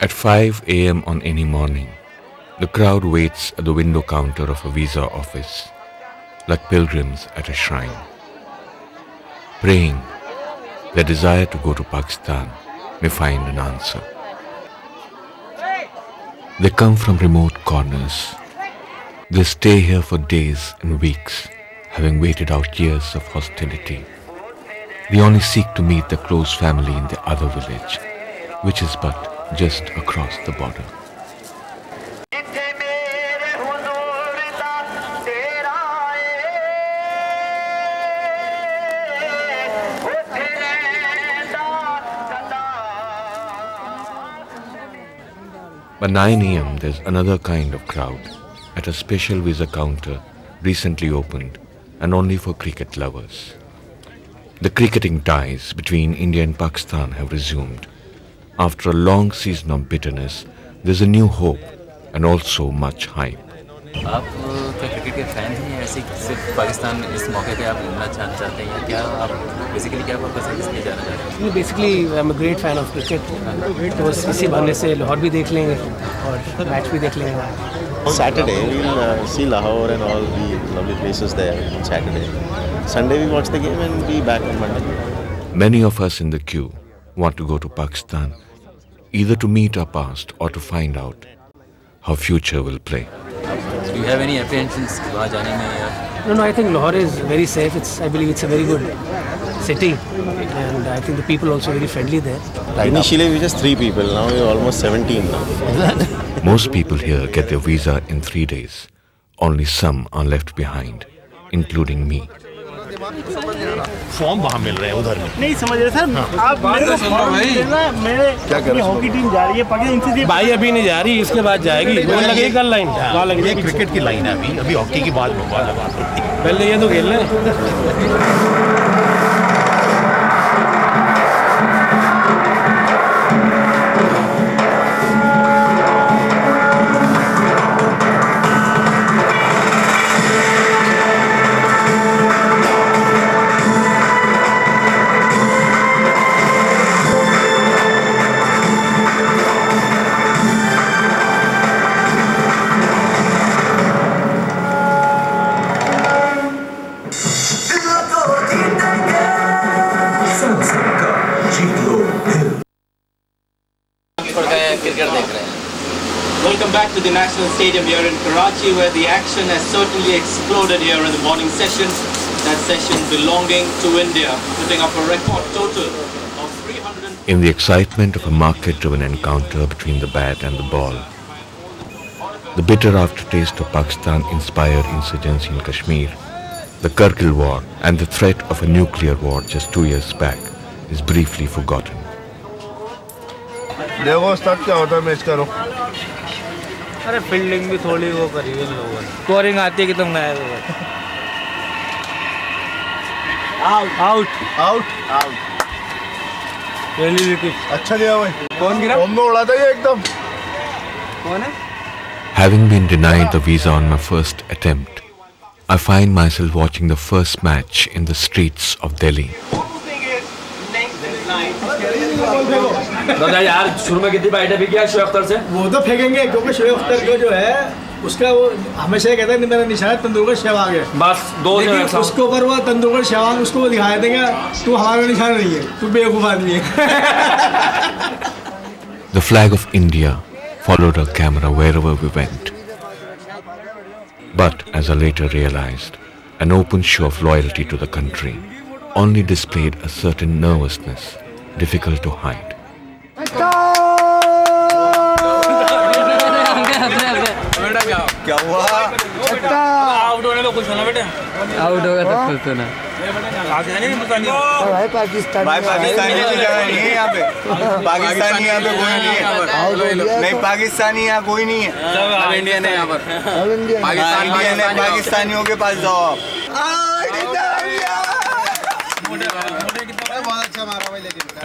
At 5 a.m. on any morning, the crowd waits at the window counter of a visa office, like pilgrims at a shrine, praying their desire to go to Pakistan may find an answer. They come from remote corners. They stay here for days and weeks, having waited out years of hostility. They only seek to meet their close family in the other village, which is but just across the border. By 9 a.m. there's another kind of crowd at a special visa counter recently opened and only for cricket lovers. The cricketing ties between India and Pakistan have resumed. After a long season of bitterness, there's a new hope and also much hype. आप क्या cricket के fan हैं या ऐसे सिर्फ पाकिस्तान इस मौके पे आप घूमना चाहते हैं या क्या आप बेसिकली क्या पर्पस है इसलिए जाना चाहते हैं? Basically I am a great fan of cricket, तो इसी बहाने से लाहौर भी देख लेंगे और मैच भी देख लेंगे. Saturday we'll see Lahore and all the lovely places there on Saturday. Sunday we watch the game and be back on Monday. Many of us in the queue want to go to Pakistan, either to meet our past or to find out how future will play. Do you have any apprehensions वहाँ जाने में या? No, I think Lahore is very safe. I believe it's a very good city, and I think the people also very friendly there. Initially we were just 3 people, now we're almost 17 now. Most people here get their visa in 3 days. Only some are left behind, including me. Form वहाँ मिल रहे हैं उधर में. नहीं समझ रहे sir. आप मेरे को फॉर्म देना, मेरे अपनी हॉकी टीम जा रही है पाकिस्तान. भाई अभी नहीं जा रही, इसके बाद जाएगी. लगेगी कल लाइन. ये क्रिकेट की लाइन है अभी हॉकी की बात होती है. पहले ये तो खेल लें. Welcome back to the National Stadium here in Karachi, where the action has certainly exploded here in the morning session. That session belonging to India, putting up a record total of 300. In the excitement of a market-driven encounter between the bat and the ball, the bitter aftertaste of Pakistan-inspired insurgency in Kashmir, the Kargil war and the threat of a nuclear war just 2 years back is briefly forgotten. देखो start क्या होता है match करो. अरे fielding भी थोड़ी वो करी हुई लोगों ने. स्कोरिंग आती है कि तुम नया आउट आउट आउट आउट. अच्छा दिया भाई. कौन गिरा? बॉम्ब उड़ा था ये एकदम. कौन है? Having been denied the visa on my first attempt, I find myself watching the first match in the streets of Delhi. दादा यार शुरू में कितनी बाइटें भी किया शोएब अख्तर से? वो तो फेंकेंगे क्योंकि शोएब अख्तर को जो है उसका वो हमेशा कहता है मेरा निशान तेंदुलकर सहवाग है. बस दो उसके ऊपर वो तेंदुलकर सहवाग उसको वो दिखाया देगा. तू हमारा निशान नहीं है, तू बेवकूफ आदमी है. The flag of India followed our camera wherever we went. But as I later realized, an open show of loyalty to the country only displayed a certain nervousness difficult to hide. क्या हुआ? Out होने तो कुछ होना बेटे. Out होगा तो कुछ होना. भाई पाकिस्तानी की जगह नहीं है यहाँ पे. पाकिस्तानी यहाँ पे कोई नहीं है. नहीं पाकिस्तानी यहाँ कोई नहीं है. सब इंडियन है यहाँ पर. पाकिस्तानी है. पाकिस्तानियों के पास जाओ आप.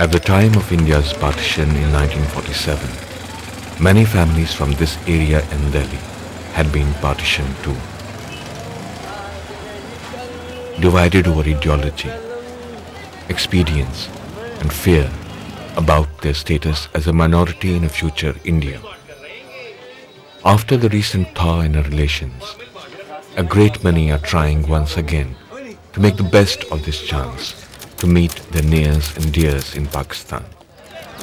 At the time of India's partition in 1947, many families from this area in Delhi had been partitioned too. Divided over ideology, expedience and fear, about their status as a minority in a future India. After the recent thaw in our relations, a great many are trying once again to make the best of this chance to meet their nears and dears in Pakistan.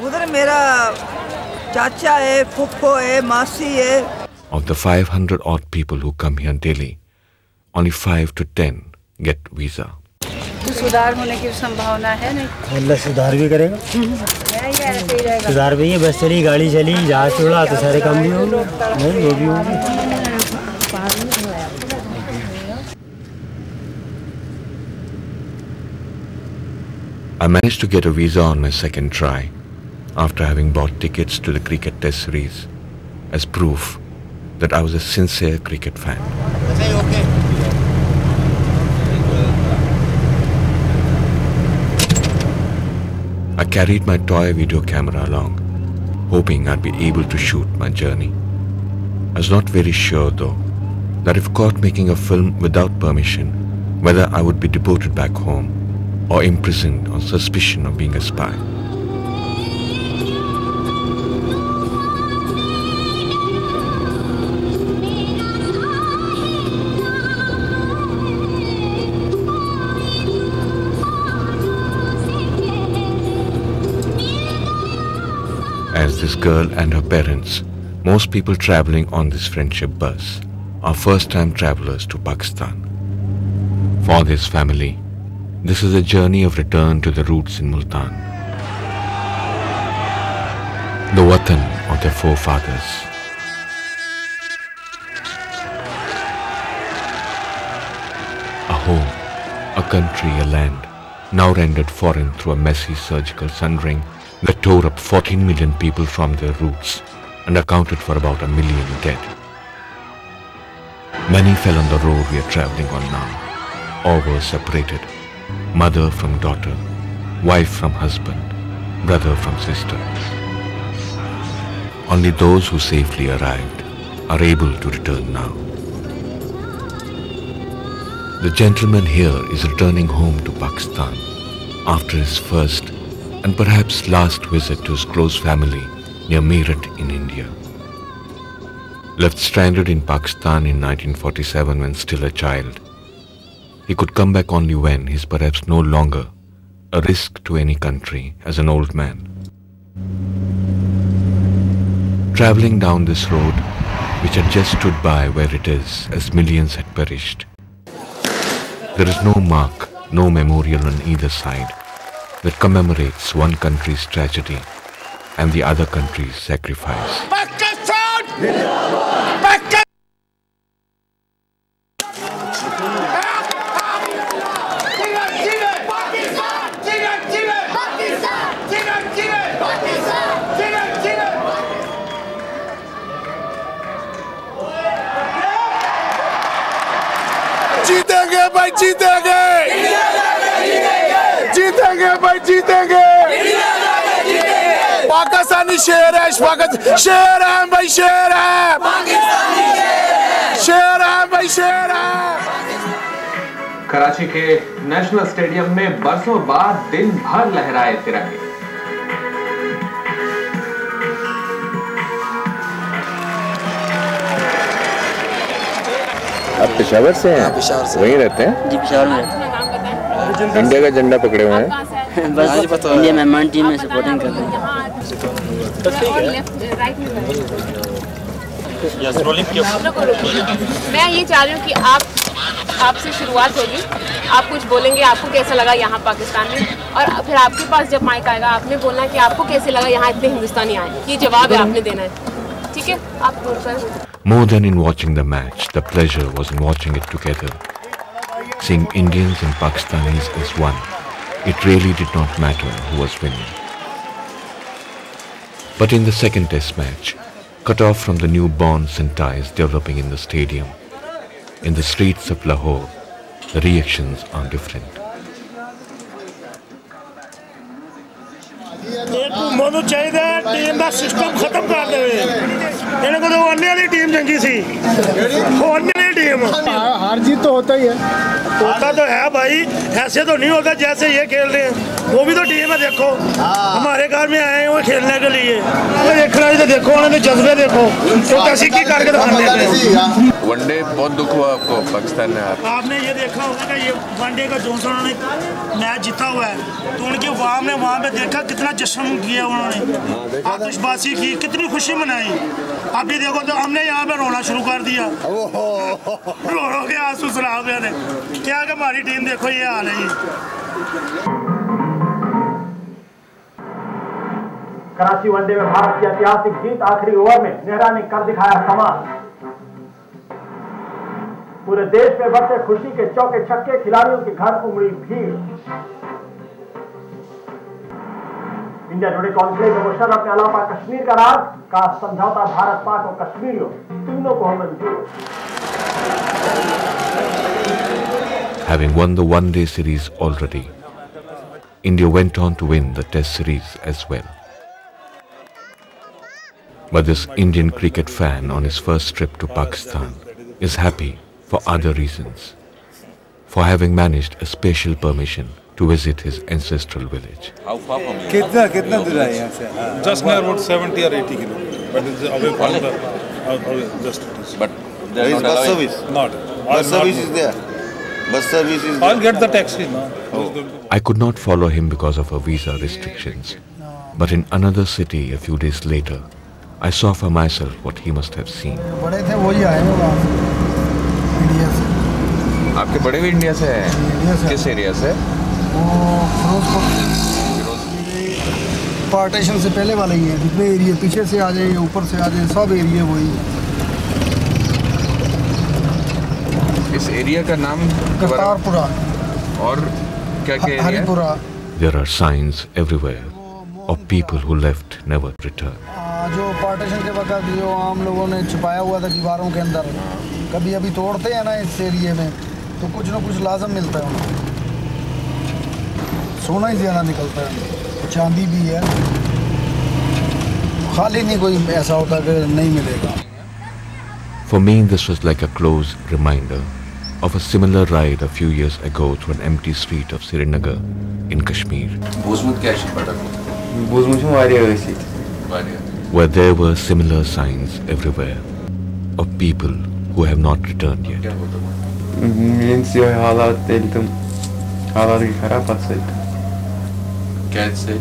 उधर मेरा चाचा है, फुफ्फो है, मासी है. Of the 500 odd people who come here daily, only 5 to 10 get visa. सुधार होने की संभावना है नहीं. अल्लाह सुधार भी करेगा. सुधार भी है. बस चली, गाड़ी चली, जहाज उड़ा तो सारे काम भी होंगे. नहीं वो भी होंगे. I managed to get a visa on my second try after having bought tickets to the cricket test series as proof that I was a sincere cricket fan. I carried my toy video camera along, hoping I'd be able to shoot my journey. I was not very sure though that if caught making a film without permission, whether I would be deported back home or imprisoned on suspicion of being a spy. As this girl and her parents, most people traveling on this friendship bus, are first-time travelers to Pakistan. For this family, this is a journey of return to the roots in Multan, the watan of their forefathers. A home, a country, a land, now rendered foreign through a messy surgical sundering that tore up 14 million people from their roots and accounted for about 1 million dead. Many fell on the road we are traveling on now, or were separated. Mother from daughter, wife from husband, brother from sister. Only those who safely arrived are able to return now. The gentleman here is returning home to Pakistan after his first and perhaps last visit to his close family near Meerut in India. Left stranded in Pakistan in 1947 when still a child, he could come back only when he is perhaps no longer a risk to any country as an old man. Traveling down this road, which had just stood by where it is as millions had perished, there is no mark, no memorial on either side that commemorates one country's tragedy and the other country's sacrifice. जीतेंगे भाई, जीतेंगे, जीतेंगे भाई, जीतेंगे। पाकिस्तानी शेर है, शेर है भाई, शेर है, शेर है भाई, शेर है। कराची के नेशनल स्टेडियम में बरसों बाद दिन भर लहराए तिरंगे। आप पेशावर से हैं? पेशावर से। वहीं रहते हैं? जी पेशावर में रहते हैं। इंडिया का झंडा पकड़े हुए हैं? बस इंडिया मेहमान टीम में सपोर्टिंग कर रहे हैं। मैं ये चाह रही हूँ कि आपसे शुरुआत होगी, आप कुछ बोलेंगे, आपको कैसा लगा यहाँ पाकिस्तान में, और फिर आपके पास जब माइक आएगा आपने बोलना कि आपको कैसे लगा यहाँ इतने हिंदुस्तानी आए। ये जवाब है, आपने देना है, ठीक है? आप बोलकर। More than in watching the match, the pleasure was in watching it together. Seeing Indians and Pakistanis as one, it really did not matter who was winning. But in the second test match, cut off from the new bonds and ties developing in the stadium, in the streets of Lahore, the reactions are different. घूमो तो चाहिए team का system खत्म कर दे। इन्हें को अन्य वाली टीम चंगी सी, अन्य वाली टीम। हार जीत तो होता ही है, होता तो है भाई, ऐसे तो नहीं होता जैसे ये खेल रहे हैं। वो भी तो टीम है, देखो हमारे घर में आए हैं वो खेलने के लिए। वो देखना है तो देखो, उन्होंने जज्बे देखो तो कैसी की करके दिखाने हैं। वनडे बहुत दुख हुआ आपको पाकिस्तान में? आपने ये देखा होगा कि ये वनडे का जो उन्होंने मैच जीता हुआ है तो उनकी वाम ने वहाँ पे देखा कितना जश्न किया उन्होंने, आतिशबाजी की, कितनी खुशी मनाई। अभी देखो तो हमने यहाँ पे रोना शुरू कर दिया, रो के आंसू सराब ने क्या कि हमारी टीम देखो ये हाल है। कराची वनडे में भारत की ऐतिहासिक जीत, आखिरी ओवर में नेहरा ने कर दिखाया कमाल। पूरे देश में बरसे खुशी के चौके छक्के, खिलाड़ियों के घर उमड़ी भीड़। इंडिया टुडे कॉन्क्लेव में मुशर्रफ ने अलापा कश्मीर का राज का समझौता भारत पाक और कश्मीरियों तीनों को मंजूर। Having won the one-day series already, India went on to win the Test series as well. But this Indian cricket fan on his first trip to Pakistan is happy for other reasons, for having managed a special permission to visit his ancestral village. How far from here? कितना दूर है यहाँ से? Just near about 70 or 80 kilometers, but it's away from the just it is. But there is bus service. Not. Bus service is there. Bus service is there. I'll get the taxi now. I could not follow him because of our visa restrictions, but in another city a few days later, I saw for myself what he must have seen. बड़े थे वही आए हैं वहाँ से, India से। आपके बड़े भी इंडिया से हैं? किस एरिया से? वो फिरोजपुर पार्टीशन से पहले वाले ही हैं। जितने एरिया पीछे से आ जाए, ऊपर से आ जाए, सब एरिया वही है। इस एरिया का नाम? करतारपुरा। और क्या-क्या Haripura. There are signs everywhere of people who left never returned. जो पार्टीशन के वक्त जो आम लोगों ने छुपाया हुआ था दीवारों के अंदर, कभी अभी तोड़ते हैं ना इस एरिया में, तो कुछ ना कुछ लाजम मिलता है उन्हें। सोना ही ज़्यादा निकलता है, चांदी भी है, खाली नहीं कोई ऐसा होता कि नहीं मिलेगा। For me, this was like a close reminder of a similar ride a few years ago through an empty street of Srinagar in Kashmir. Where there were similar signs everywhere of people who have not returned yet. Means your halat deltum halat की खराब बात कैसे?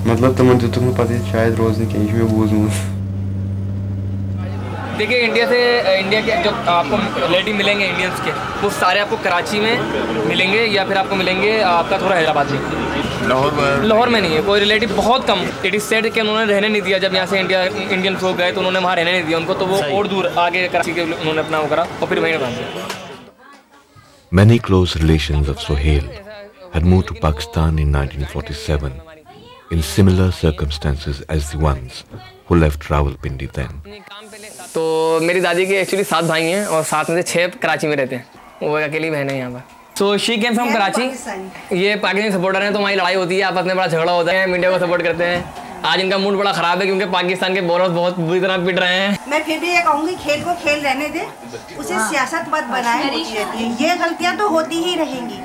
मतलब तुम्हें पता है शायद रोज नहीं कहीं भी बोझ देखिए इंडिया के जो आपको रिलेटिव मिलेंगे इंडियंस के, वो सारे आपको कराची में मिलेंगे या फिर आपको मिलेंगे आपका थोड़ा हैदराबाद में। लाहौर में नहीं है कोई रिलेटिव, बहुत कम। इट इज सेड कि उन्होंने रहने नहीं दिया। जब यहाँ से इंडियन लोग गए तो उन्होंने वहाँ रहने नहीं दिया उनको, तो वो और दूर आगे कराची के उन्होंने अपना वो करा और फिर वहीं रह दिया। Many close relations of Sohail had moved to Pakistan in 1947 in similar circumstances as the ones who left Rawalpindi then. तो मेरी दादी के एक्चुअली 7 भाई हैं और 7 में से 6 कराची में रहते हैं, वो अकेली बहन है यहाँ पर। So she came from Karachi. ये पाकिस्तानी सपोर्टर हैं तो हमारी लड़ाई होती है, आपस में बड़ा झगड़ा होता है, इंडिया को सपोर्ट करते हैं। आज इनका मूड बड़ा ख़राब है क्योंकि पाकिस्तान के बॉलर्स बहुत बुरी तरह पिट रहे हैं। मैं फिर भी ये कहूँगी खेल को खेल रहने दे, उसे सियासत मत बनाए। होती रहती है ये गलतियाँ तो होती ही रहेंगी,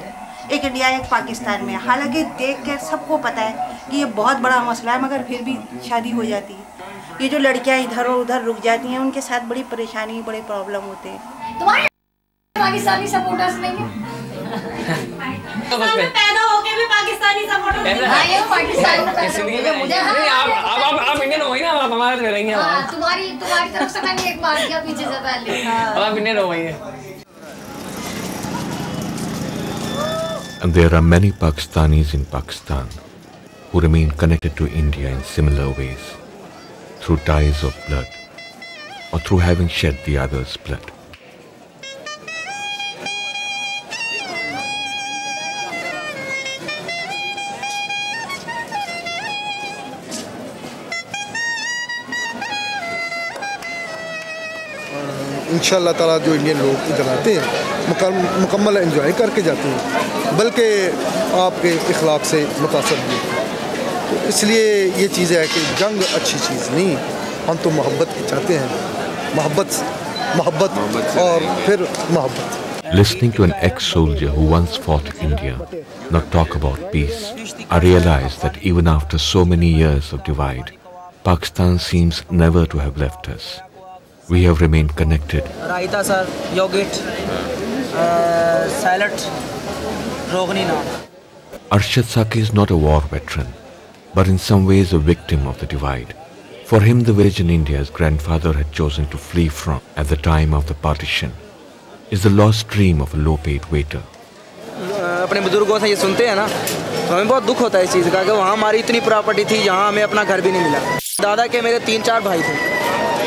एक इंडिया एक पाकिस्तान में। हालांकि देख के सबको पता है कि ये बहुत बड़ा मसला है, मगर फिर भी शादी हो जाती है। ये जो लड़कियां इधर और उधर रुक जाती हैं, उनके साथ बड़ी परेशानी, बड़े प्रॉब्लम होते हैं। तुम्हारे पाकिस्तानी सपोर्टर्स नहीं है? पैदा होके भी पाकिस्तानी सपोर्टर नहीं है। आप इंडियन हो ही ना, आप हमारे में रहेंगे। तुम्हारी तरफ से मैंने एक मार दिया पीछे से पहले। आप इंडियन हो गई। And there are many Pakistanis in Pakistan who remain connected to India in similar ways, through ties of blood or through having shed the other's blood. इंशाअल्लाह ताला जो इंडियन लोग इधर आते हैं मुकम्मल एंजॉय करके जाते हैं, बल्कि आपके इखलाक से मुतासर भी। तो इसलिए ये चीज़ है कि जंग अच्छी चीज़ नहीं, हम तो मोहब्बत की चाहते हैं, मोहब्बत और फिर मोहब्बत। Listening to an ex-soldier who once fought India not talk about peace, I realized that even after so many years of divide, Pakistan seems never to have left us. We have remained connected. Raita sir, yogurt, salad, rogni naan. Arshad Saki is not a war veteran, but in some ways a victim of the divide. For him, the village in India his grandfather had chosen to flee from at the time of the partition is the lost dream of a low-paid waiter. अपने बुजुर्गों से ये सुनते हैं ना, तो हमें बहुत दुख होता है इस चीज़ का कि वहाँ हमारी इतनी प्रॉपर्टी थी जहाँ हमें अपना घर भी नहीं मिला। दादा के मेरे 3-4 भाई थे,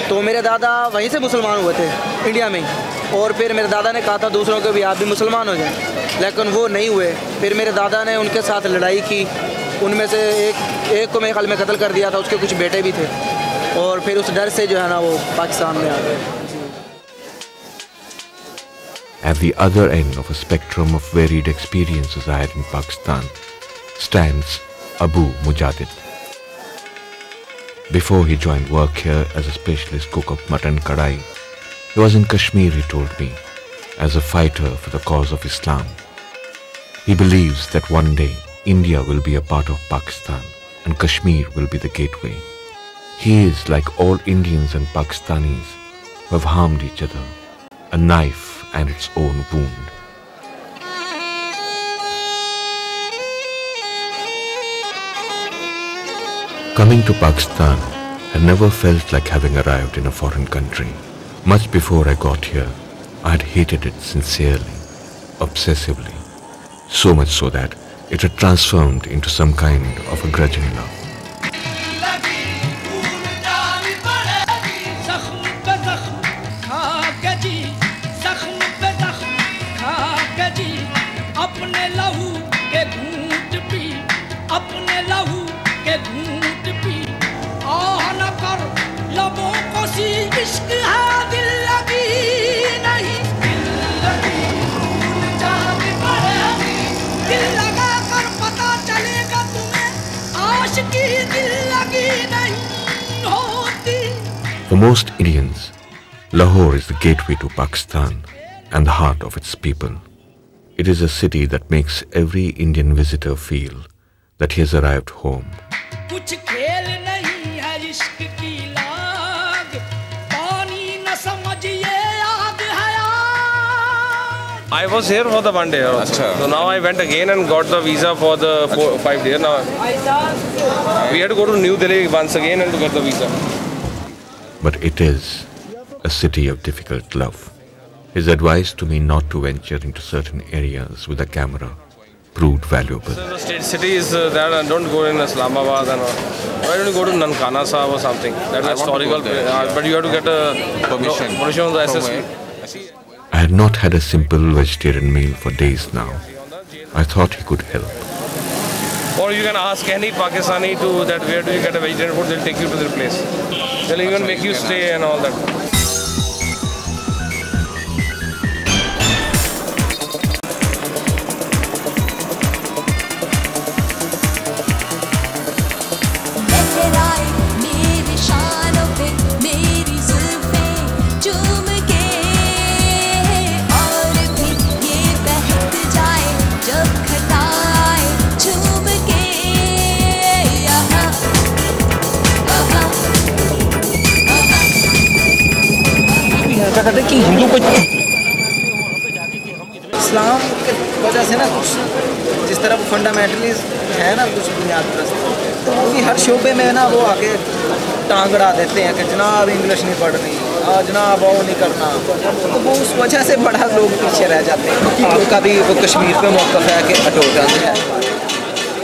तो मेरे दादा वहीं से मुसलमान हुए थे इंडिया में ही, और फिर मेरे दादा ने कहा था दूसरों को भी आप भी मुसलमान हो जाएं, लेकिन वो नहीं हुए। फिर मेरे दादा ने उनके साथ लड़ाई की, उनमें से एक को मेरे ख्याल में कत्ल कर दिया था, उसके कुछ बेटे भी थे, और फिर उस डर से जो है ना वो पाकिस्तान में आ गए। At the other end of a spectrum of varied experiences I had in Pakistan stands Abu Mujadid. Before he joined work here as a specialist cook of mutton kadai, he was in Kashmir, he told me, as a fighter for the cause of Islam. He believes that one day India will be a part of Pakistan and Kashmir will be the gateway. He is like all Indians and Pakistanis who have harmed each other, a knife and its own wound. Coming to Pakistan had never felt like having arrived in a foreign country. Much before I got here, I had hated it sincerely, obsessively, so much so that it had transformed into some kind of a grudging love. For most Indians, Lahore is the gateway to Pakistan and the heart of its people. It is a city that makes every Indian visitor feel that he has arrived home. I was here for the 1 day also. So now I went again and got the visa for the 5 days. Now we had to go to New Delhi once again and to get the visa. But it is a city of difficult love. His advice to me not to venture into certain areas with a camera proved valuable. So the state city is that don't go in Islamabad and all. Why don't you go to Nankana Sahib or something? That is historical place. But you have to get a permission from the SSB. I had not had a simple vegetarian meal for days now. I thought he could help. Or you can ask any Pakistani to that where do you get a vegetarian food, they'll take you to their place. They'll even make you stay and all that. कहते कि हिंदू को इस्लाम की वजह से ना कुछ जिस तरह फंडामेंटलिस्ट है ना कुछ बुनियाद परस्त, तो उनकी हर शोबे में ना वो आके टांग अड़ा देते हैं कि जनाब इंग्लिश नहीं पढ़ रही, जनाब वो नहीं करना, तो वो उस वजह से बड़ा लोग पीछे रह जाते हैं। आपका भी वो कश्मीर पे मौक़िफ़ है कि अटोगंज है,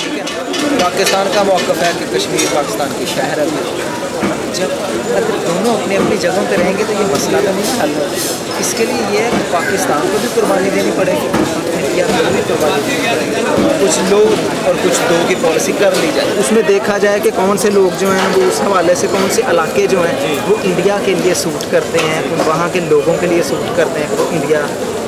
ठीक है, पाकिस्तान का मौक़िफ़ है कि कश्मीर पाकिस्तान की शहर है। जब अगर दोनों अपनी अपनी जगहों पे रहेंगे तो ये मसला तो नहीं हल होगा। इसके लिए ये है कि पाकिस्तान को भी कुर्बानी देनी पड़ेगी, इंडिया को भी कुर्बानी देनी पड़ेगी। कुछ लोग और कुछ दो की पॉलिसी कर ली जाए, उसमें देखा जाए कि कौन से लोग जो हैं वो उस हवाले से कौन से इलाके जो हैं वो इंडिया के लिए सूट करते हैं, वहाँ के लोगों के लिए सूट करते हैं, वो इंडिया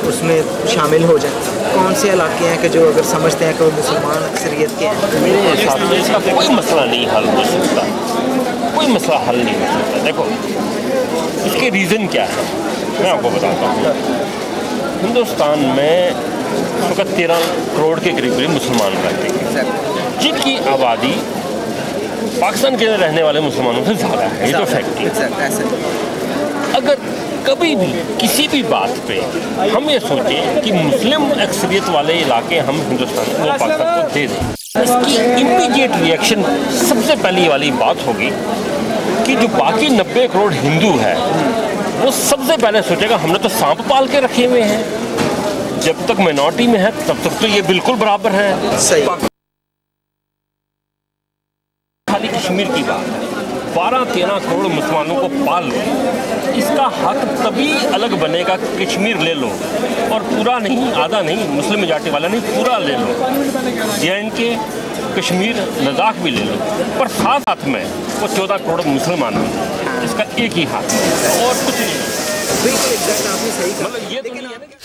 उसमें शामिल हो जाए? कौन से इलाके हैं कि जो अगर समझते हैं कि वो मुसलमान अक्सरियत के हैं? मेरे हिसाब से इसका कोई मसला नहीं हल हो सकता, कोई मसला हल नहीं हो सकता। देखो इसके रीज़न क्या है, मैं आपको बताता हूँ। हिंदुस्तान में फकत 13 करोड़ के करीब मुसलमान रहते हैं, जिनकी आबादी पाकिस्तान के रहने वाले मुसलमानों से ज़्यादा है। ये तो फैक्ट है। अगर कभी भी किसी भी बात पे हम ये सोचें कि मुस्लिम अक्सरियत वाले इलाके हम हिंदुस्तान को पाकिस्तान को दे दें, इसकी इमीडिएट रिएक्शन सबसे पहली वाली बात होगी कि जो बाकी 90 करोड़ हिंदू है वो सबसे पहले सोचेगा हमने तो सांप पाल के रखे हुए हैं, जब तक माइनॉरिटी में है तब तक तो ये बिल्कुल बराबर है। सही। खाली कश्मीर की बात है, 12-13 करोड़ मुसलमानों को पाल लो, इसका हक तभी अलग बनेगा। कश्मीर ले लो और पूरा नहीं, आधा नहीं, मुस्लिम मेजॉरिटी वाला नहीं, पूरा ले लो। JNK, कश्मीर, लद्दाख भी ले लो, पर साथ साथ में वो 14 करोड़ मुसलमान हैं, इसका एक ही हाथ और कुछ नहीं।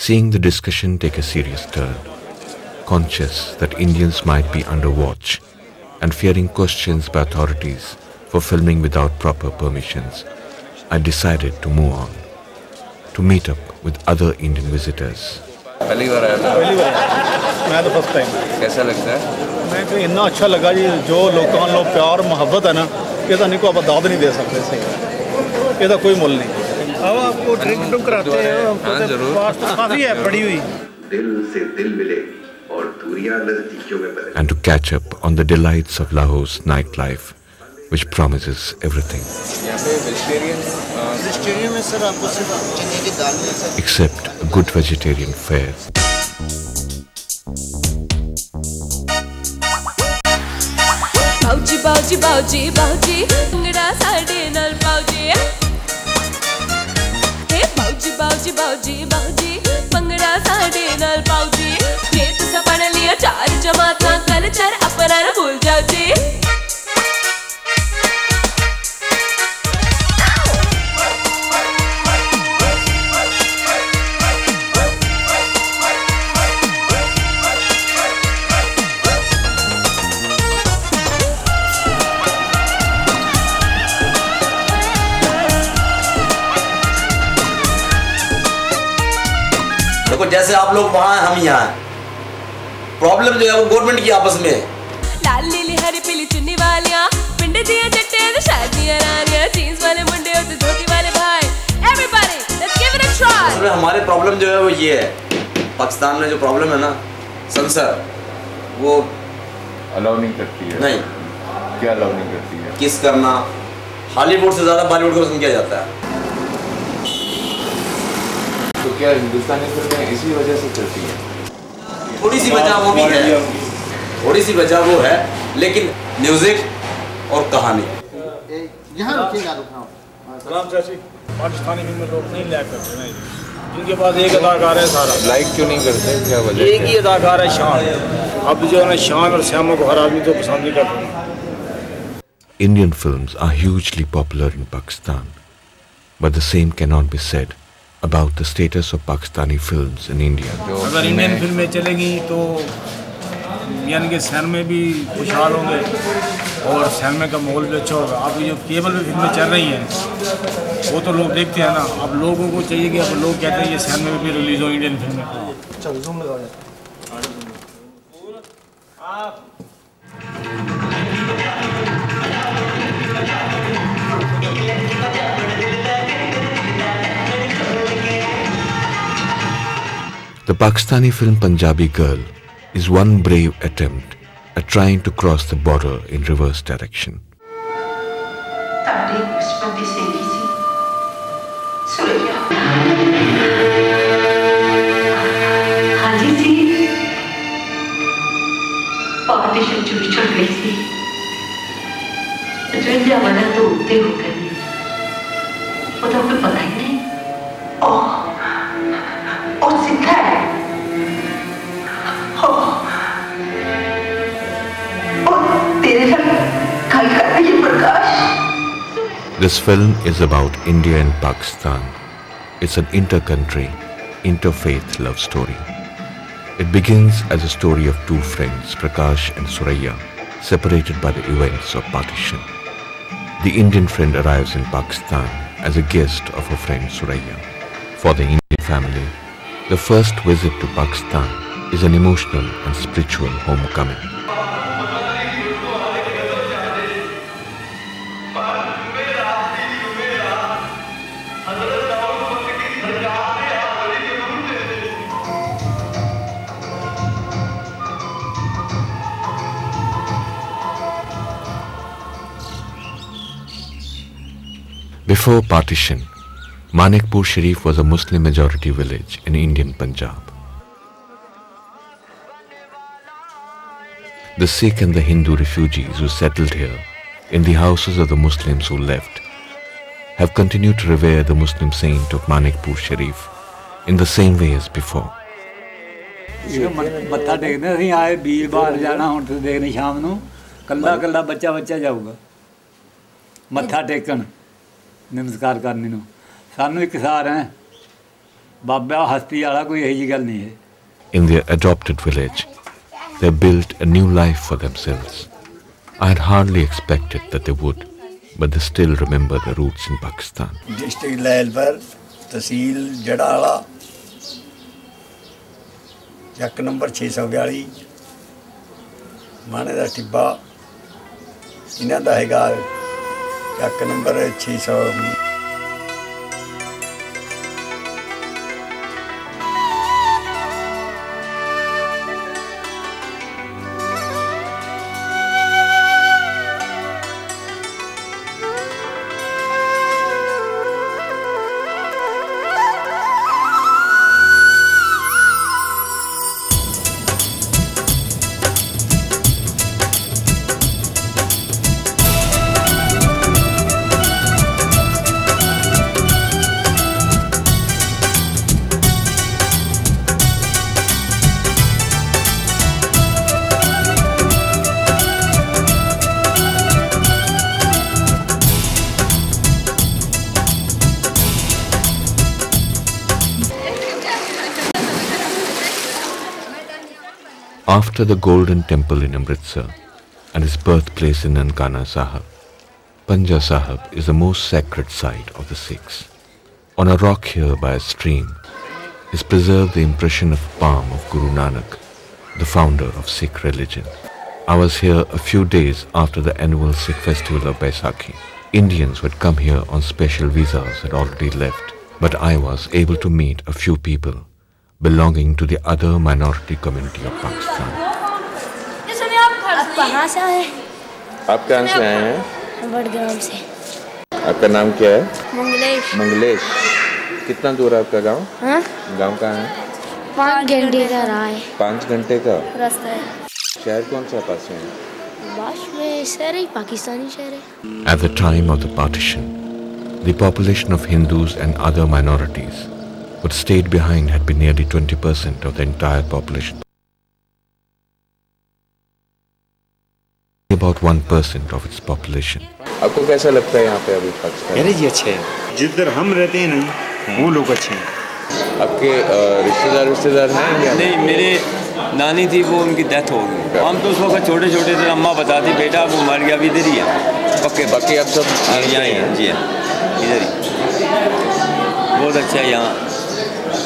Seeing the discussion take a serious turn, conscious that Indians might be under watch and fearing questions by authorities for filming without proper permissions, I decided to move on, to meet up with other Indian visitors. पहली बार आया था? पहली बार मैं तो first time. कैसा लगता है? मैं तो इतना अच्छा लगा जी, जो लोग प्यार मोहब्बत है ना, ये तो इनको आप दाद नहीं दे सकते। सही, ये तो कोई मोल नहीं। अब आपको ड्रिंक कराते हैं, जरूर काफ़ी है पड़ी हुई। दिल से दिल मिले और दूरियां नजदीकियों में बदले। And to catch up on the delights of Lahore's nightlife, which promises everything. यहाँ पे वेजिटेरियन में सर आपको सिर्फ चने की दाल मिल सकती है, except a good vegetarian fare. बाऊजी बाऊजी बाऊजी बाऊजी bhangra साडे नाल बाऊजी, हे बाऊजी बाऊजी बाऊजी बाऊजी भंगड़ा साडे नाल बाऊजी। ये तुसा पढ़ लिया 4 जमातां कल्चर अपना ना भूल जाओ जी। देखो जैसे आप लोग वहाँ हैं, हम यहाँ हैं, प्रॉब्लम जो है वो गवर्नमेंट की आपस में है। लाल नीली हरी पीली चुन्नी वालियां, पिंड दिया जट्टे तो शादियां रानियां, जीन्स वाले मुंडे और धोती वाले भाई, everybody let's give it a try. हमारे प्रॉब्लम जो है वो ये है, पाकिस्तान में जो प्रॉब्लम है ना, सेंसर वो अलाउ नहीं करती है। नहीं, क्या अलाउ नहीं करती है? किस करना, हॉलीवुड से ज़्यादा बॉलीवुड को पसंद किया जाता है। तो क्या हिंदुस्तानी फिल्में इसी वजह से चलती हैं? थोड़ी सी वजह वो भी है, थोड़ी सी वजह वो है, लेकिन म्यूजिक और कहानी। यहाँ रुकिएगा, सलाम चाची। पाकिस्तानी फिल्म में लोग नहीं लाइक करते हैं, जिनके पास एक अदाकार है सारा। लाइक क्यों नहीं करते, क्या वजह? एक ही अदाकार है शान। अब जो है ना शान और श्यामों को हर आदमी तो पसंद नहीं करता। Indian films are hugely popular in Pakistan, but the same cannot be said about the status of Pakistani films in India. अगर इंडियन फिल्में चलेगी तो यानी कि सिनेमा भी खुशहाल होंगे और सिनेमा का माहौल भी अच्छा होगा। अब जो केबल में फिल्में चल रही हैं वो तो लोग देखते हैं ना, अब लोगों को चाहिए कि अब लोग कहते हैं ये सिनेमा में भी रिलीज़ हो इंडियन फिल्में। चलो जूम लगाओ। The Pakistani film Punjabi Girl is one brave attempt at trying to cross the border in reverse direction. Partition चुरी चढ़ गई थी, जो वाला तो उगते हो गए, वो तो आपको पता ही नहीं। और सीखा है, This film is about India and Pakistan. It's an inter-country, interfaith love story. It begins as a story of two friends, Prakash and Suraya, separated by the events of partition. The Indian friend arrives in Pakistan as a guest of her friend Suraya. For the Indian family, the first visit to Pakistan is an emotional and spiritual homecoming. Before partition, Manikpur Sharif was a Muslim majority village in Indian Punjab. The Sikh and the Hindu refugees who settled here in the houses of the Muslims who left have continued to revere the Muslim saint of Manikpur Sharif in the same way as before. मत्था टेकने असीं आए वीरवार जाना हुण ते देखने शाम नूं कल्ला कल्ला बच्चा जाऊगा मत्था टेकन नमस्कार करने नूं सानू एक सार है बाबा हस्ती वाला कोई यही गल नहीं है. In their adopted village, they built a new life for themselves. I had hardly expected that they would, but they still remember their roots in Pakistan. District level पर तहसील जड़ाला चक नंबर 642 माने दा टिब्बा इन्हां दा हैगा चक number 600. After the Golden Temple in Amritsar and his birthplace in Nankana Sahib, Panja Sahib is the most sacred site of the Sikhs. On a rock here by a stream is preserved the impression of palm of Guru Nanak, the founder of Sikh religion. I was here a few days after the annual Sikh festival of Baisakhi. Indians who had come here on special visas had already left, but I was able to meet a few people belonging to the other minority community of Pakistan. आप कहाँ से आए? आप कहाँ से आए हैं? वडगांव से। आपका नाम क्या है? मंगलेश। मंगलेश। कितना दूर है आपका गांव? हाँ? गांव कहाँ है? 5 घंटे का राह है। 5 घंटे का रास्ता है। शहर कौन सा पास में है? बाश में शहर है, पाकिस्तानी शहर है। At the time of the partition, the population of Hindus and other minorities what stayed behind had been nearly 20% of the entire population. About 1% of its population. आपको कैसा लगता है यहाँ पे अभी पाकिस्तान? मेरे जी अच्छे हैं। जिधर हम रहते हैं नहीं, वो लोग अच्छे हैं। आपके रिश्तेदार हैं या नहीं? मेरे नानी थी, वो उनकी डेथ हो गई। हम तो उस वक्त छोटे छोटे थे, अम्मा बताती बेटा वो मर गया, अभी इधर ही है। पक्के बाकी आप सब यहाँ ही हैं? जी हाँ, इधर ही। बहुत अच्छा है यहाँ,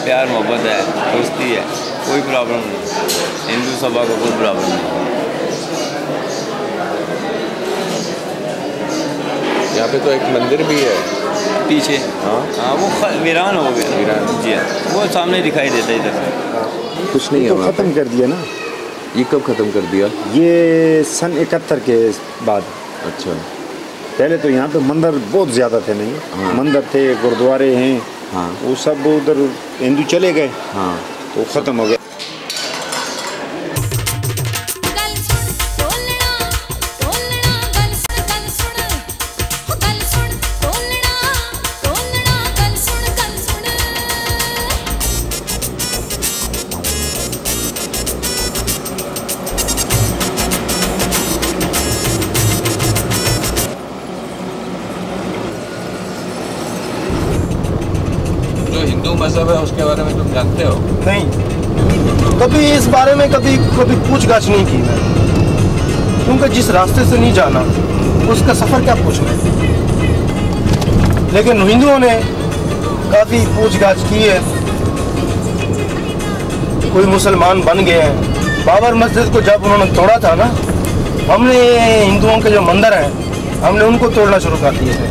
प्यार मोहब्बत है, दोस्ती है, कोई प्रॉब्लम नहीं। हिंदू सभा को कोई प्रॉब्लम नहीं। यहाँ पे तो एक मंदिर भी है पीछे। हाँ वो वीरान हो गया। वीरान जी हाँ, वो सामने दिखाई देता है इधर। कुछ नहीं है। तो ख़त्म कर दिया ना। ये कब ख़त्म कर दिया? ये सन 71 के बाद। अच्छा। पहले तो यहाँ पे मंदिर बहुत ज़्यादा थे नहीं। हाँ। मंदिर थे, गुरुद्वारे हैं। हाँ। वो सब उधर हिंदू चले गए। हाँ। तो ख़त्म हो गया। हिंदू मज़हब हुए हैं उसके बारे में तुम जानते हो? नहीं, कभी इस बारे में कभी पूछताछ नहीं की मैं, क्योंकि जिस रास्ते से नहीं जाना उसका सफ़र क्या पूछना है। लेकिन हिंदुओं ने काफ़ी पूछताछ की है, कोई मुसलमान बन गए हैं। बाबर मस्जिद को जब उन्होंने तोड़ा था ना, हमने हिंदुओं के जो मंदिर हैं हमने उनको तोड़ना शुरू कर दिए थे।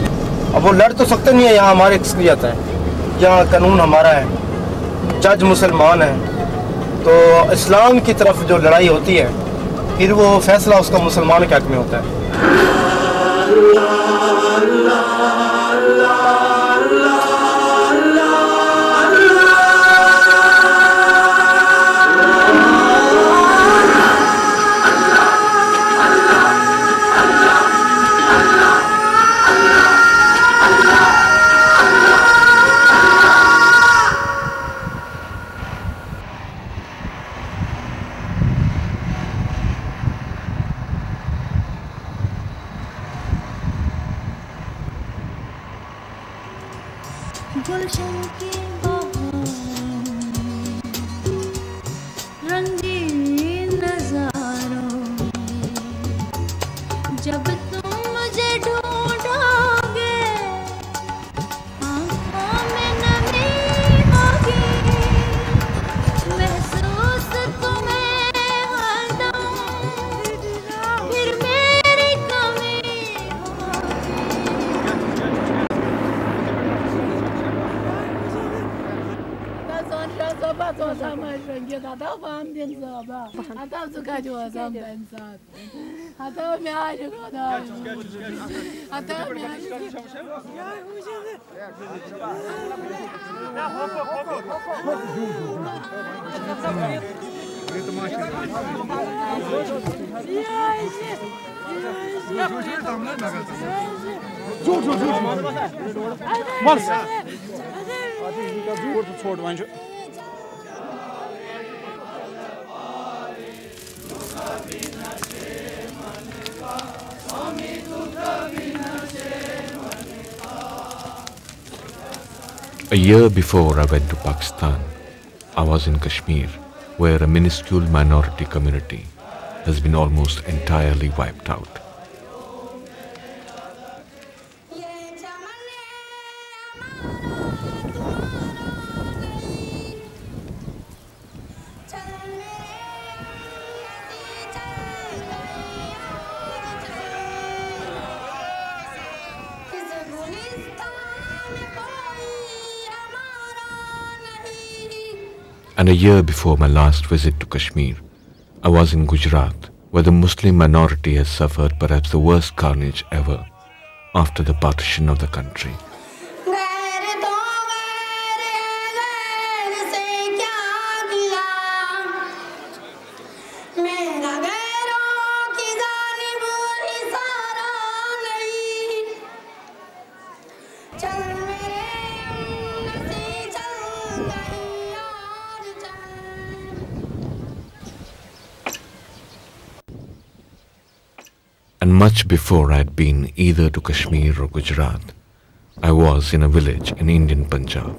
अब वो लड़ तो सकते नहीं है, यहाँ हमारी एक्सपीरियंस है, यहाँ कानून हमारा है, जज मुसलमान है, तो इस्लाम की तरफ जो लड़ाई होती है फिर वो फैसला उसका मुसलमान के हक में होता है। गुलशन के रंगीन नजारों में जब तुम मुझे ढूंढोगे, आंखों में नमी होगी, महसूस तुम्हें हरदम फिर मेरी कमी A year before I went to Pakistan, I was in Kashmir, where a minuscule minority community has been almost entirely wiped out. And a year before my last visit to Kashmir, I was in Gujarat, where the Muslim minority has suffered perhaps the worst carnage ever after the partition of the country. And much before I had been either to Kashmir or Gujarat, I was in a village in Indian Punjab.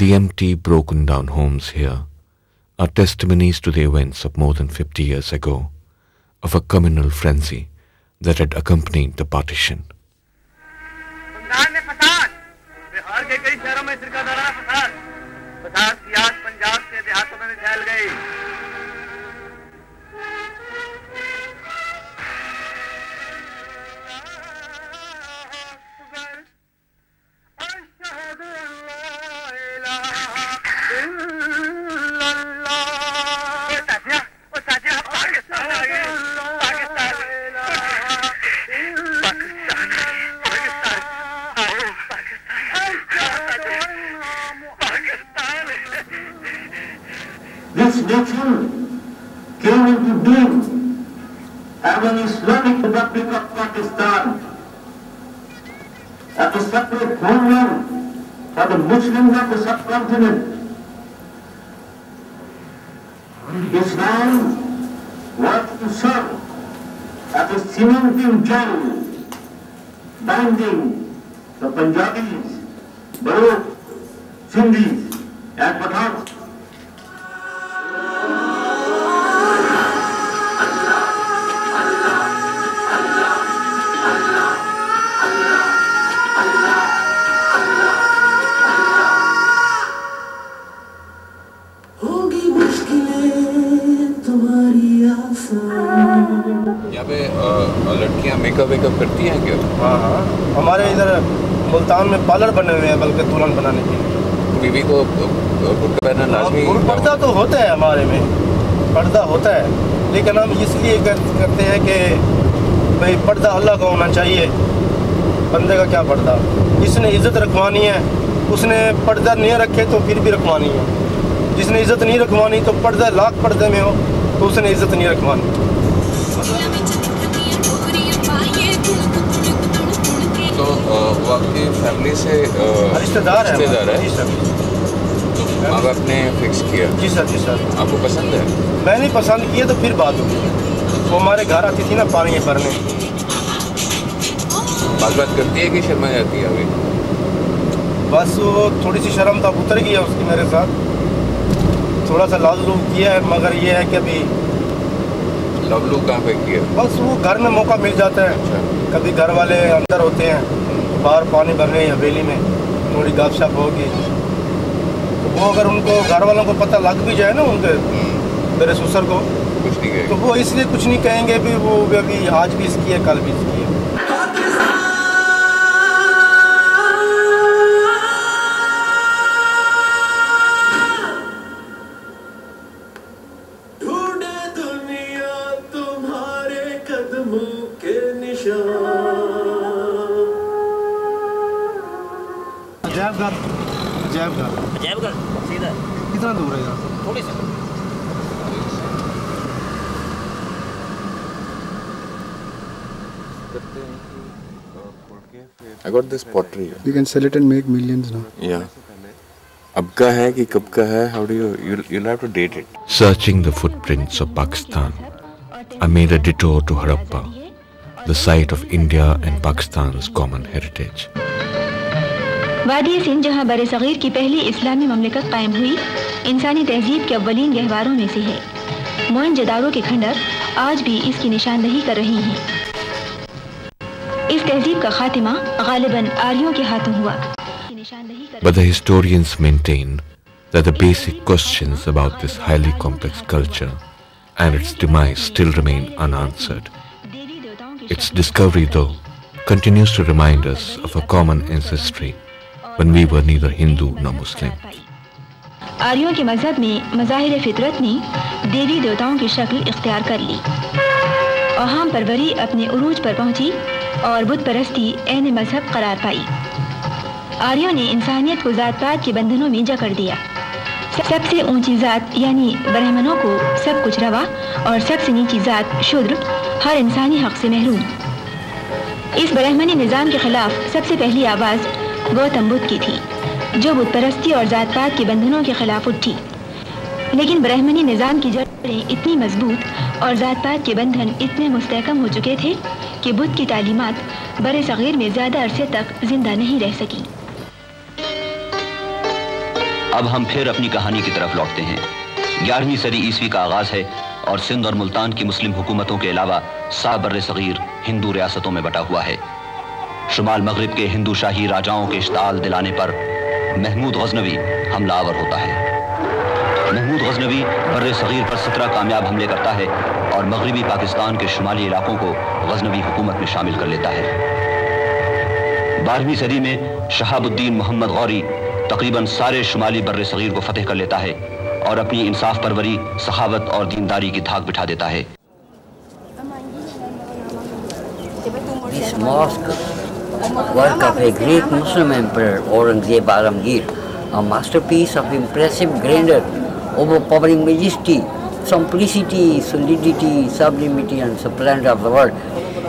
The empty, broken down homes here are testimonies to the events of more than 50 years ago, of a communal frenzy that had accompanied the partition. as an Islamic Republic of Pakistan, as a separate homeland for the Muslims of the subcontinent. Islam was to serve as a cementing gel, binding the Punjabis, Baroque, Sindhis, and Pathans. यहाँ पे लड़कियाँ makeup wake up करती हैं क्या? हाँ हाँ, हमारे इधर मुल्तान में पार्लर बने हुए हैं बल्कि दुल्हन बनाने के लिए। बीवी को बुर्का पहनना लाजमी? पर्दा तो होता है हमारे में, पर्दा होता है, लेकिन हम इसलिए करते हैं कि भाई पर्दा अल्लाह का होना चाहिए, बंदे का क्या पर्दा। जिसने इज़्ज़त रखवानी है उसने पर्दा नहीं रखे तो फिर भी रखवानी है, जिसने इज़्ज़त नहीं रखवानी तो पर्दा लाख पर्दे में हो तो उसने इज़्ज़त नहीं रखवानी। तो वो आपकी फैमिली से रिश्तेदार है? तो माँ बाप ने फिक्स किया? जी सर, जी सर। आपको पसंद है? मैंने पसंद किया तो फिर बात होगी। वो हमारे घर आती थी ना पानी भरने। बात करती है कि शर्मा जाती है अभी? बस वो थोड़ी सी शर्म तब उतर गई है उसकी मेरे साथ, थोड़ा सा लाज लूज किया है, मगर ये है कि अभी लव लू कहाँ पे किया? बस वो घर में मौका मिल जाता है। अच्छा। कभी घर वाले अंदर होते हैं, बाहर पानी भर रहे हैं हवेली में, थोड़ी गपशप होगी, तो वो अगर उनको घर वालों को पता लग भी जाए ना उनके मेरे ससुर को, कुछ नहीं कहेंगे, तो वो इसलिए कुछ नहीं कहेंगे भी वो अभी आज भी इसकी है कल भी इसकी है। अजैबगढ़ सीधा कितना दूर है यहाँ? थोड़ी सी। I got this pottery. You can sell it and make millions now. Yeah. अब का है कि कब का है? How do you'll have to date it. Searching the footprints of Pakistan, I made a detour to Harappa, the site of India and Pakistan's common heritage. वादी सिंध जहाँ बरे-सग़ीर की पहली इस्लामी ममलिकत कायम हुई, इंसानी तहजीब के अव्वलीन गहवारों में से है। मोहनजोदारो के खंडर आज भी इसकी निशानदही कर रही हैं। इस तहजीब का खात्मा गालिबन आर्यों के हाथों हुआ। But the historians maintain that the basic questions about this highly complex culture and its demise still remain unanswered. Its discovery, though, continues to remind us of a common ancestry when we were neither Hindu nor Muslim. आर्यों के मजहब में मज़ाहिर फितरत ने देवी देवताओं की शक्ल इख्तियार कर ली। अहाम परवरी अपने उरूज पर पहुंची और बुत परस्ती ऐन मजहब करार पाई। आर्यों ने इंसानियत को जात पात के बंधनों में जकड़ दिया। सबसे ऊंची जात यानी ब्राह्मणों को सब कुछ रवा और सबसे नीची जात शूद्र हर इंसानी हक से महरूम। इस ब्राह्मणी निज़ाम के खिलाफ सबसे पहली आवाज़ गौतम बुद्ध की थी, जो बुत परस्ती और जात पात के बंधनों के खिलाफ उठी। लेकिन ब्राह्मणी निज़ाम की जड़ें इतनी मजबूत और जात पात के बंधन इतने मुस्तहकम हो चुके थे कि बुद्ध की तालीमात बरे सग़ीर में ज़्यादा अरसे तक जिंदा नहीं रह सकी। अब हम फिर अपनी कहानी की तरफ लौटते हैं। 11वीं सदी ईस्वी का आगाज है और सिंध और मुल्तान की मुस्लिम हुकूमतों के अलावा सा बर्रे सग़ीर हिंदू रियासतों में बटा हुआ है। शुमाल मगरिब के हिंदू शाही राजाओं के इश्ताल दिलाने पर महमूद गज़नवी हमलावर होता है। महमूद गज़नवी बर्रे सग़ीर पर 17 कामयाब हमले करता है और मगरिबी पाकिस्तान के शुमाली इलाकों को गज़नवी हुकूमत में शामिल कर लेता है। 12वीं सदी में शहाबुद्दीन मोहम्मद गौरी तकरीबन सारे शुमाली बर्रे सग़ीर को फतेह कर लेता है और अपनी इंसाफ परवरी, सखावत और दीनदारी की धाक बिठा देता है। This mosque, work of a great Muslim emperor Aurangzeb Alamgir, a masterpiece of impressive grandeur, overpowering majesty, simplicity, solidity, sublimity and splendor of the word,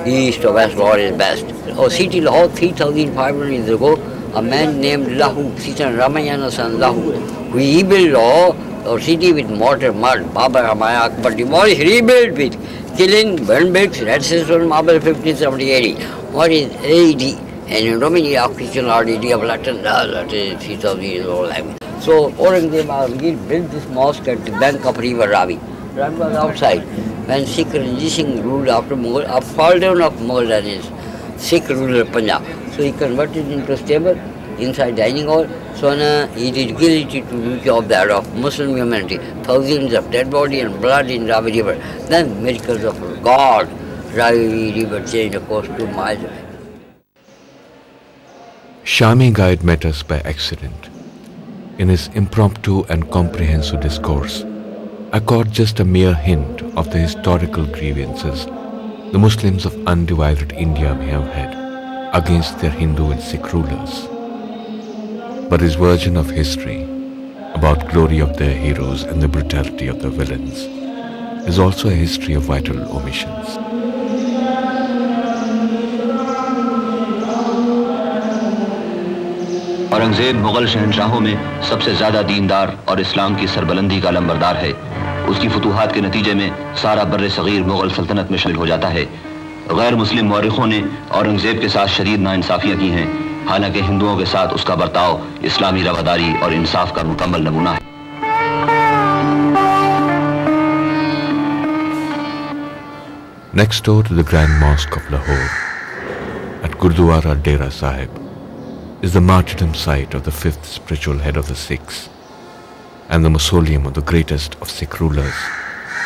east or west, Lahore is best. Oh, city Lahore, 3,500 years ago, a man named Lahu, Sitan Ramayana son Lahu, who rebuilt Lahore, or city with mortar, mud, Babur, Humayun, Akbar, demolished, rebuilt with killing, burn bricks, red sandstone, marble, 1570 AD. What is AD? And in Romani, official RDD of Latin, that is 3,000 years old language. So Aurangzeb built this mosque at the bank of river Ravi. Ravi was outside. When Sikh Ranjit Singh ruled after Mughal, a fall down of Mughal dynasty, Sikh ruled Punjab. So he converted into a stable inside dining hall. So now he did guilty to do job that of Muslim humanity. Thousands of dead body and blood in Ravi River. Then miracles of God. Ravi River changed of course 2 miles away. Shami Guide met us by accident. In his impromptu and comprehensive discourse, I caught just a mere hint of the historical grievances the Muslims of undivided India may have had against their Hindu and Sikh rulers. But his version of history, about glory of their heroes and the brutality of the villains, is also a history of vital omissions. Aurangzeb Mughal शहंशाहों में सबसे ज़्यादा दीनदार और इस्लाम की सरबलंदी का लंबरदार है। उसकी फतूहात के नतीजे में सारा बर्र सगीर मुगल सल्तनत में शामिल हो जाता है। गैर मुस्लिम मौरिखों ने औरंगजेब के साथ शदीद नाइंसाफ़ियाँ की हैं, हालांकि हिंदुओं के साथ उसका बर्ताव इस्लामी रवादारी और इंसाफ का मुकम्मल नमूना है। Next door to the Grand Mosque of Lahore, at Gurdwara Dera Sahib, is the martyrdom site of the 5th spiritual head of the Sikhs and the mausoleum of the greatest of Sikh rulers,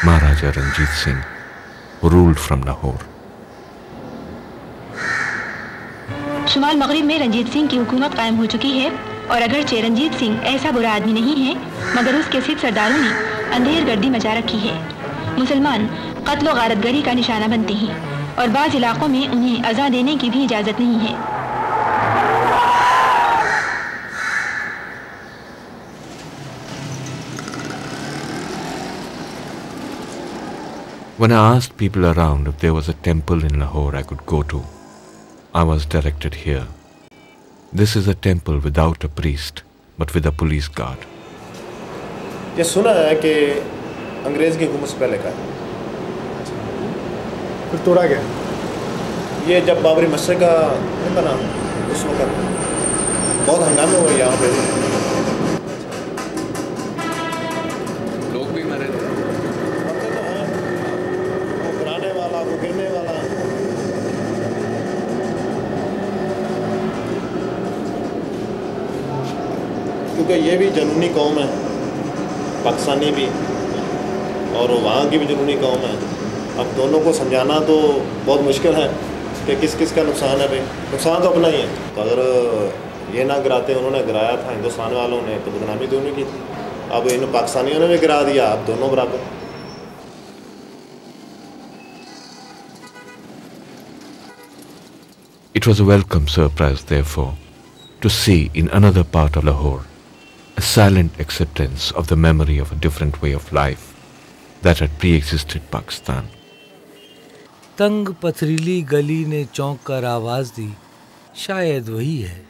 Maharaja Ranjit Singh, who ruled from Lahore. शुमाल मगरिब में रंजीत सिंह की हुकूमत कायम हो चुकी है और अगरचे रंजीत सिंह ऐसा बुरा आदमी नहीं है, मगर उसके सिख सरदारों ने अंधेर गर्दी मचा रखी है। मुसलमान कत्ल और गारतगरी का निशाना बनते हैं और बाज़ इलाकों में उन्हें अज़ा देने की भी इजाज़त नहीं है। When I asked people around if there was a temple in Lahore I could go to, I was directed here. This is a temple without a priest, but with a police guard. ये सुना है कि अंग्रेज़ की हुकूमत से पहले का है। फिर तोड़ा गया। ये जब बाबरी मस्जिद का था ना, उस वक्त बहुत हंगामे हुए यहाँ पे। लोग भी मरे थे। वो गिराने वाला, वो गिरने वाला। क्योंकि ये भी जनूनी कौम है, पाकिस्तानी भी, और वहाँ की भी जनूनी कौम है। अब दोनों को समझाना तो बहुत मुश्किल है कि किस किस का नुकसान है। भाई नुकसान तो अपना ही है। तो अगर ये ना गिराते, उन्होंने गिराया था हिंदुस्तान वालों ने, तो बदनामी तो उन्हीं की थी। अब इन पाकिस्तानियों ने भी गिरा दिया, अब दोनों बराबर। It was a welcome surprise, therefore, to see in another part of Lahore a silent acceptance of the memory of a different way of life that had pre-existed Pakistan. तंग पथरीली गली ने चौंक कर आवाज दी, शायद वही है।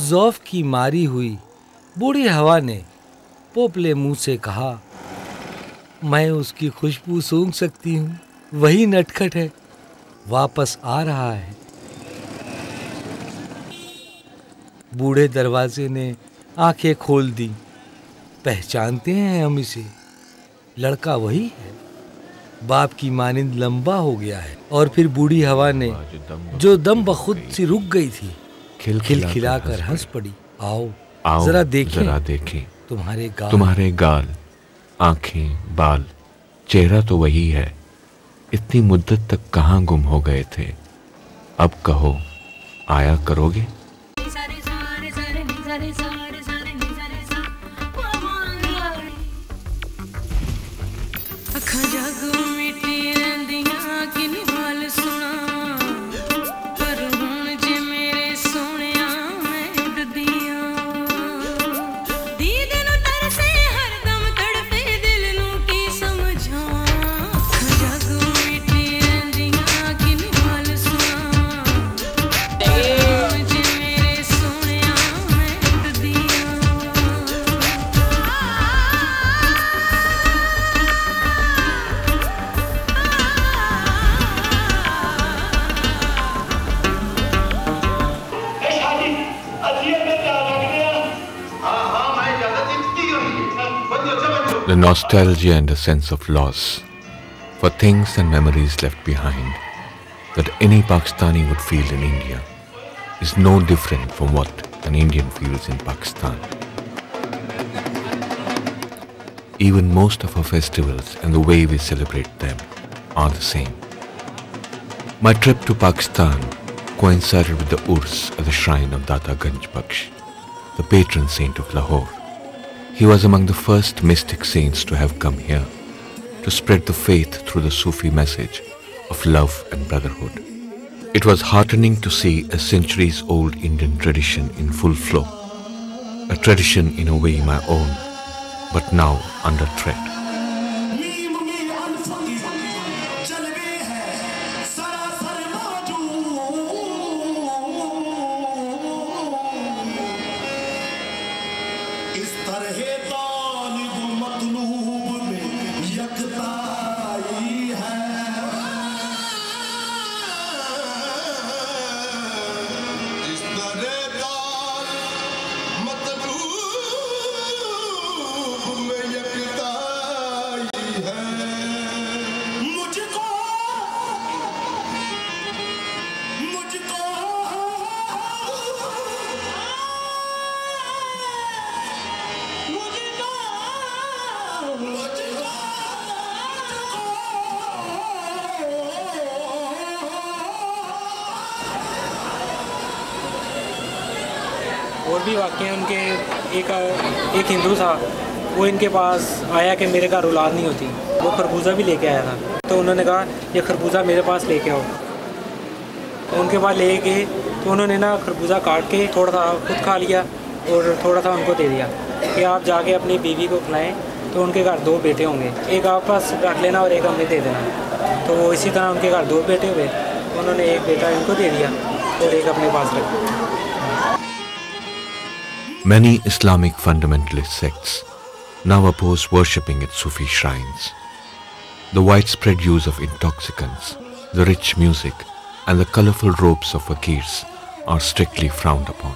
ज़ौफ़ की मारी हुई बूढ़ी हवा ने पोपले मुंह से कहा, मैं उसकी खुशबू सूंघ सकती हूँ, वही नटखट है, वापस आ रहा है। बूढ़े दरवाजे ने आंखें खोल दी, पहचानते हैं हम इसे, लड़का वही है, बाप की मानिंद लंबा हो गया है। और फिर बूढ़ी हवा ने जो दम बखुद सी रुक गई थी, खिलखिलाकर हंस पड़ी। आओ, जरा देखें तुम्हारे गाल, आंखें, बाल, चेहरा तो वही है। इतनी मुद्दत तक कहाँ गुम हो गए थे? अब कहो, आया करोगे? The nostalgia and a sense of loss for things and memories left behind that any Pakistani would feel in India is no different from what an Indian feels in Pakistan. Even most of our festivals and the way we celebrate them are the same. My trip to Pakistan coincided with the Urs at the shrine of Data Ganj Baksh, the patron saint of Lahore. He was among the first mystic saints to have come here to spread the faith through the Sufi message of love and brotherhood. It was heartening to see a centuries-old Indian tradition in full flow, a tradition in a way my own, but now under threat. और भी वाक़े उनके एक हिंदू था, वो इनके पास आया कि मेरे घर औलाद नहीं होती, वो खरबूजा भी लेके आया था। तो उन्होंने कहा ये खरबूजा मेरे पास लेके आओ। तो उनके पास ले गए तो उन्होंने ना खरबूजा काट के थोड़ा सा खुद खा लिया और थोड़ा सा उनको दे दिया कि आप जाके अपनी बीवी को खिलाएं, तो उनके घर 2 बेटे होंगे, एक आप पास रख लेना और एक हमें दे देना। तो वो इसी तरह उनके घर 2 बेटे हुए, उन्होंने एक बेटा इनको दे दिया और एक अपने पास रख दिया। Many Islamic fundamentalist sects now oppose worshipping at Sufi shrines. The widespread use of intoxicants, the rich music, and the colorful robes of fakirs are strictly frowned upon.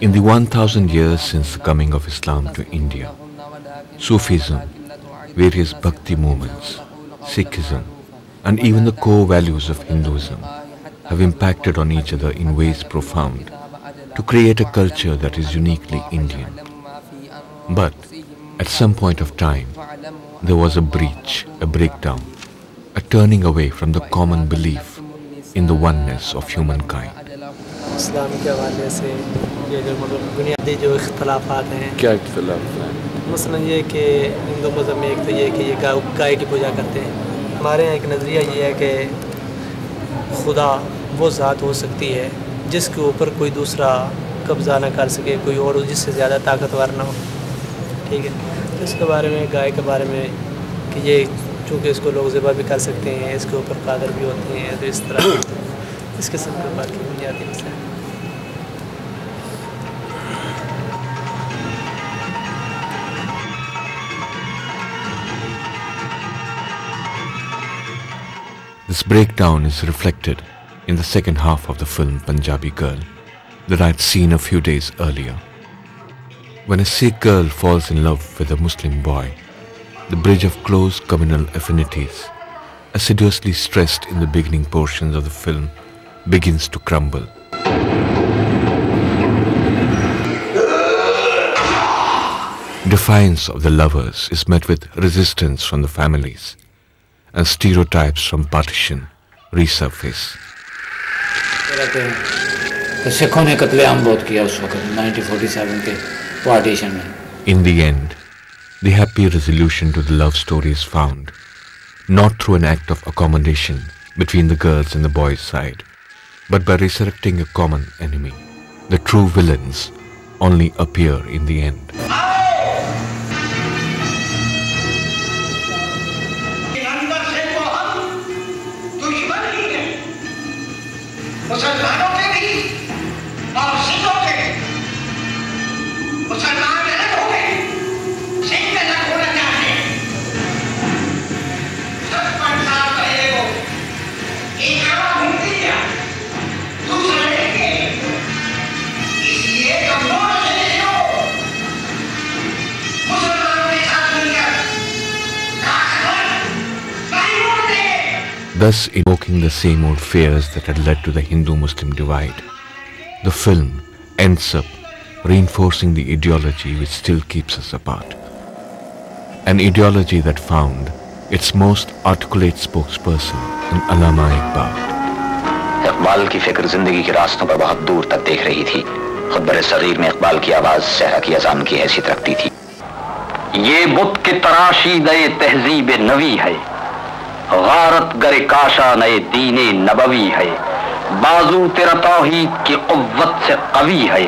In the 1000 years since the coming of Islam to India, Sufism, various Bhakti movements, Sikhism, and even the core values of Hinduism have impacted on each other in ways profound to create a culture that is uniquely Indian. But at some point of time, there was a breach, a breakdown, a turning away from the common belief in the oneness of humankind. इस्लाम के हवाले से ये जो बुनियादी जो इख्तलाफात हैं, क्या इख्तलाफ है? मसलन ये कि हिंदू मज़हब में एक तो ये कि ये गाय की पूजा करते हैं। हमारे यहाँ एक नज़रिया ये है कि खुदा वो ज़ात हो सकती है जिसके ऊपर कोई दूसरा कब्ज़ा ना कर सके, कोई और जिससे ज़्यादा ताकतवर ना हो। ठीक है, तो इसके बारे में, गाय के बारे में कि ये चूँकि इसको लोग ज़िबा भी कर सकते हैं, इसके ऊपर कादर भी होते हैं, तो इस तरह इस किस्म के बात की बुनियादी मसला है। This breakdown is reflected in the second half of the film Punjabi Girl that I had seen a few days earlier. When a Sikh girl falls in love with a Muslim boy, the bridge of close communal affinities, assiduously stressed in the beginning portions of the film, begins to crumble. Defiance of the lovers is met with resistance from the families, and stereotypes from partition resurface. सिखों ने कत्लेआम बहुत किया उस वक्त 1947 के partition में. In the end, the happy resolution to the love story is found, not through an act of accommodation between the girls and the boys' side, but by resurrecting a common enemy. The true villains only appear in the end. thus evoking the same old fears that had led to the Hindu-Muslim divide. The film ends up reinforcing the ideology which still keeps us apart. An ideology that found its most articulate spokesperson in Allama Iqbal. Iqbal की फिक्र जिंदगी के रास्तों पर बहुत दूर तक देख रही थी। खुद बड़े सगीर में इकबाल की आवाज सहरा की अजान की हैसियत रखती थी। ये बुत के तराशी नए तहजीब नवी है, गारत गरे काशा नए दीने नबवी है, बाजू तेरा तौहीद की कुव्वत से कवी है,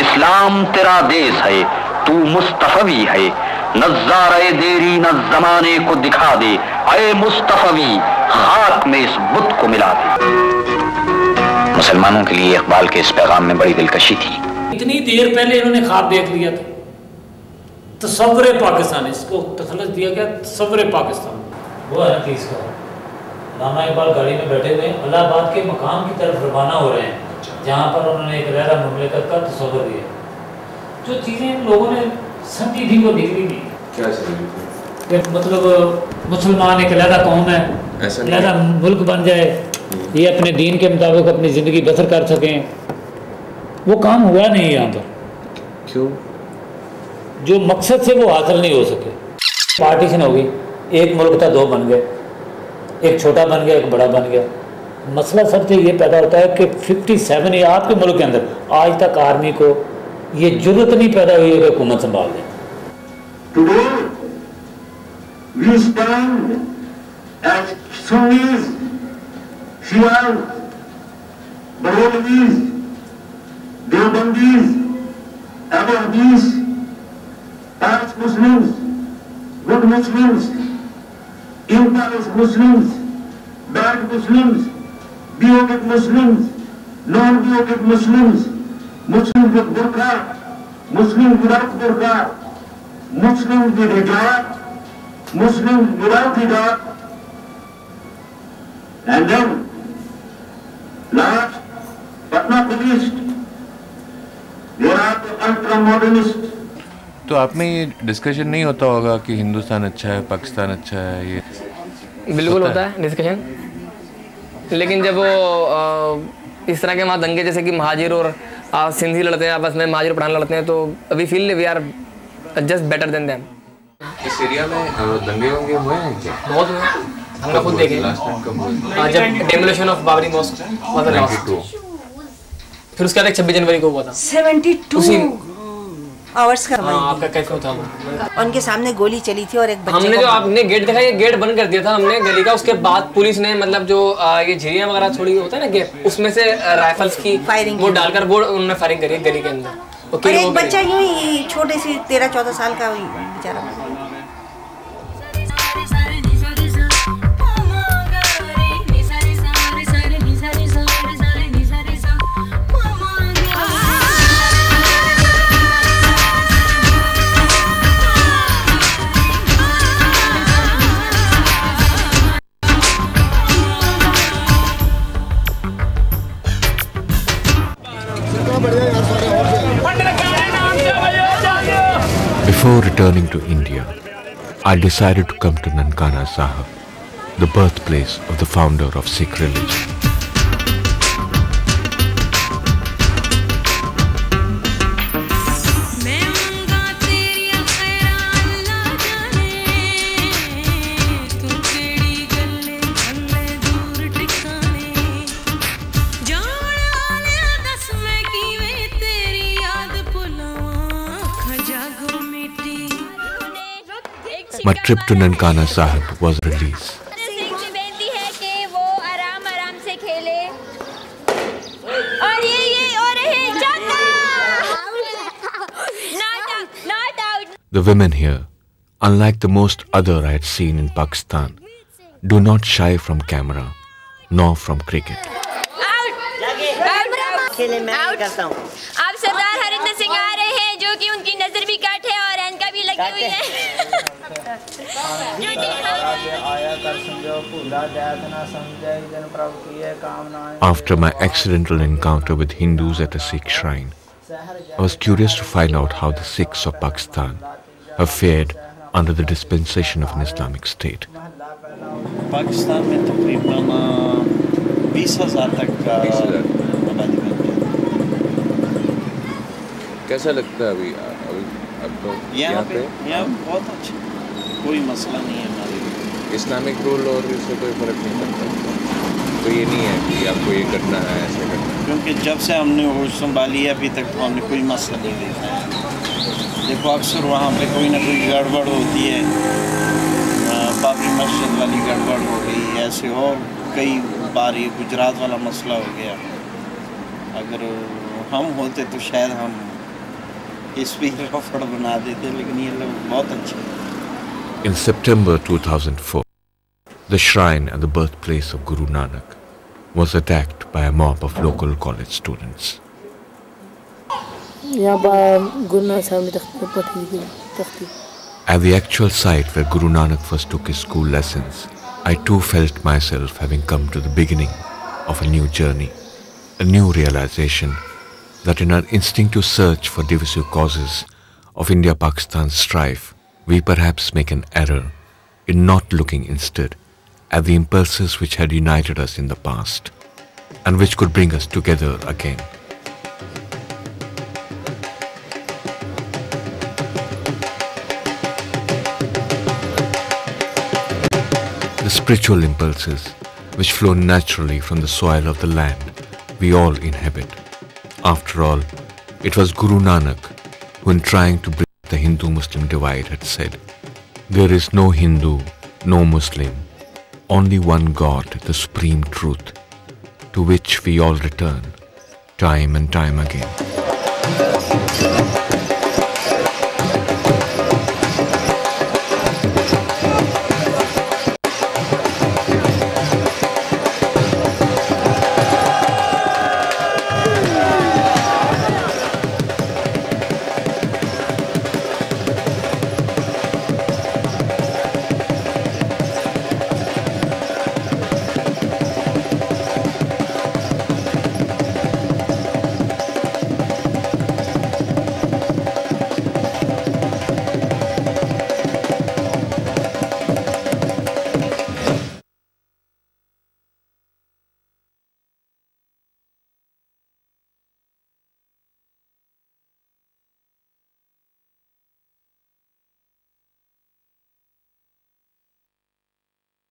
इस्लाम तेरा देश है, तू मुस्तफवी है, नज़ारे देरी न जमाने को दिखा दे, अए मुस्तफवी खाक में इस बुत को मिला दे। मुसलमानों के लिए इकबाल के इस पैगाम में बड़ी दिलकशी थी। इतनी देर पहले इन्होंने ख्वाब देख लिया था, तस्वुर पाकिस्तान, इसको तखल्लुस दिया गया तस्वुर पाकिस्तान। वो है ना कि इसका अल्लामा इकबाल गाड़ी में बैठे हुए इलाहाबाद के मकाम की तरफ रवाना हो रहे हैं, जहाँ पर उन्होंने एक रहरा मुमलिकत का तस्वुर दिया। जो चीज़ें इन लोगों ने समझी थी वो निकली नहीं। क्या समझी थी? मतलब मुसलमान एक अलहदा कौम है, अलहदा मुल्क बन जाए, ये अपने दीन के मुताबिक अपनी ज़िंदगी बसर कर सकें, वो काम हुआ नहीं यहाँ पर। क्यों? जो मकसद से वो हासिल नहीं हो सके। पार्टीशन हो गई, एक मुल्क था दो बन गए, एक छोटा बन गया एक बड़ा बन गया। मसला सबसे ये पैदा होता है कि 57 या आपके मुल्क के अंदर आज तक आर्मी को ये जरूरत नहीं पैदा हुई है कि हुकूमत संभाल दें। Today we stand as Sunnis, Shias, Barelvis, Deobandis, Abu Hadis, as Muslims, good Muslims, impious Muslims, bad Muslims, biotic Muslims, non-biotic Muslims, Muslims with burqa, Muslims without burqa, Muslims with hijab, Muslims without hijab, and then last but not the least, there are the ultra-modernists. तो आप में ये discussion नहीं होता होगा कि हिंदुस्तान अच्छा है, पाकिस्तान अच्छा है? ये बिल्कुल होता है डिस्कशन, लेकिन जब वो इस तरह के वहाँ दंगे जैसे कि महाजिर और सिंधी लड़ते हैं आपस में, महाजिर पठान लड़ते हैं, तो अभी feel we are just better than them. इस एरिया में दंगे वंगे हुए हैं क्या? बहुत हुए, हमने खुद देखे। जब डेमोलिशन ऑफ बाबरी मॉस्क हुआ था, फिर उसके बाद 26 जनवरी को हुआ था। 72 आवर्स का। आपका कैसे था वो? उनके सामने गोली चली थी और एक बच्चे हमने जो आपने गेट देखा, ये गेट बंद कर दिया था हमने गली का। उसके बाद पुलिस ने मतलब जो ये झिरियाँ वगैरह छोड़ी होता है ना गेट, उसमें से राइफल्स की फायरिंग वो डालकर वो उन्होंने फायरिंग करी गली के अंदर। और एक बच्चा यूं ही छोटे से 13-14 साल का बेचारा। Before returning to India, I decided to come to Nankana Sahib, the birthplace of the founder of Sikh religion. My trip to Nankana Sahib was a release. बेनती है कि वो आराम आराम से खेले और ये और not out. The women here, unlike the most other I had seen in Pakistan, do not shy from camera, nor from cricket. खेले मैं करता हूँ। आप सरदार हरिंदर सिंह आ रहे हैं जो कि उनकी नजर भी कट है और एनका भी लगी हुई है। After my accidental encounter with Hindus at a Sikh shrine, I was curious to find out how the Sikhs of Pakistan have fared under the dispensation of an Islamic state. Pakistan में तकरीबन 20,000 तक का आबादी बन गई। कैसा लगता है अभी अब तो यहाँ पे बहुत अच्छा, कोई मसला नहीं है हमारे लिए। इस्लामिक रूल और इससे कोई फ़र्क नहीं पड़ता, तो ये नहीं है कि आपको ये करना है ऐसे करना है, क्योंकि जब से हमने होश संभाली है अभी तक तो हमने कोई मसला नहीं देखा है। देखो अक्सर वहाँ पे कोई ना कोई गड़बड़ होती है, बाबरी मस्जिद वाली गड़बड़ हो गई, ऐसे और कई बार ये गुजरात वाला मसला हो गया। अगर हम होते तो शायद हम इस पर रफड़ बना देते, लेकिन ये लोग बहुत अच्छे हैं। In September 2004, the shrine and the birthplace of Guru Nanak was attacked by a mob of local college students. At the actual site where Guru Nanak first took his school lessons, I too felt myself having come to the beginning of a new journey, a new realization that in our instinctive search for divisive causes of India-Pakistan strife, we perhaps make an error in not looking instead at the impulses which had united us in the past and which could bring us together again. The spiritual impulses which flow naturally from the soil of the land we all inhabit. After all, it was Guru Nanak who, in trying to bridge the Hindu-Muslim divide, had said, "There is no Hindu, no Muslim, only one God, the supreme truth, to which we all return time and time again."